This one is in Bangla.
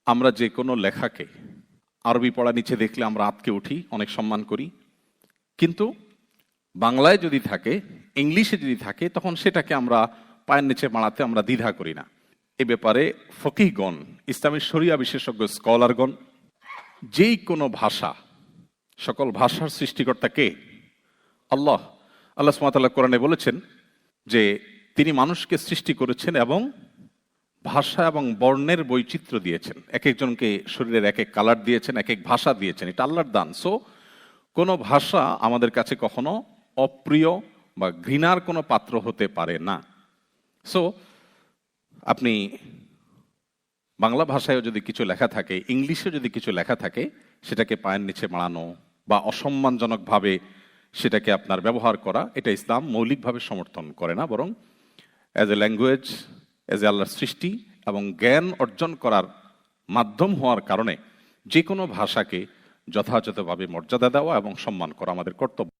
আমরা যে কোনো লেখাকে আরবি পড়া নিচে দেখলে আমরা আঁতকে উঠি, অনেক সম্মান করি, কিন্তু বাংলায় যদি থাকে, ইংলিশে যদি থাকে, তখন সেটাকে আমরা পায়ের নিচে মাড়াতে আমরা দ্বিধা করি না। এ ব্যাপারে ফকিহগণ, ইসলামী শরিয়া বিশেষজ্ঞ স্কলারগণ, যেই কোনো ভাষা, সকল ভাষার সৃষ্টিকর্তা কে? আল্লাহ। আল্লাহ সুবহানাহু ওয়া তাআলা কোরআনে বলেছেন যে তিনি মানুষকে সৃষ্টি করেছেন এবং ভাষা এবং বর্ণের বৈচিত্র্য দিয়েছেন, এক একজনকে শরীরের এক এক কালার দিয়েছেন, এক এক ভাষা দিয়েছেন, এটা আল্লাহর দান। সো কোনো ভাষা আমাদের কাছে কখনো অপ্রিয় বা ঘৃণার কোনো পাত্র হতে পারে না। সো আপনি বাংলা ভাষায়ও যদি কিছু লেখা থাকে, ইংলিশে যদি কিছু লেখা থাকে, সেটাকে পায়ের নিচে মাড়ানো বা অসম্মানজনকভাবে সেটাকে আপনার ব্যবহার করা, এটা ইসলাম মৌলিকভাবে সমর্থন করে না, বরং as a language, as a আল্লাহর সৃষ্টি এবং জ্ঞান অর্জন করার মাধ্যম হওয়ার কারণে যে কোনো ভাষাকে যথাযথভাবে মর্যাদা দেওয়া এবং সম্মান করা আমাদের কর্তব্য।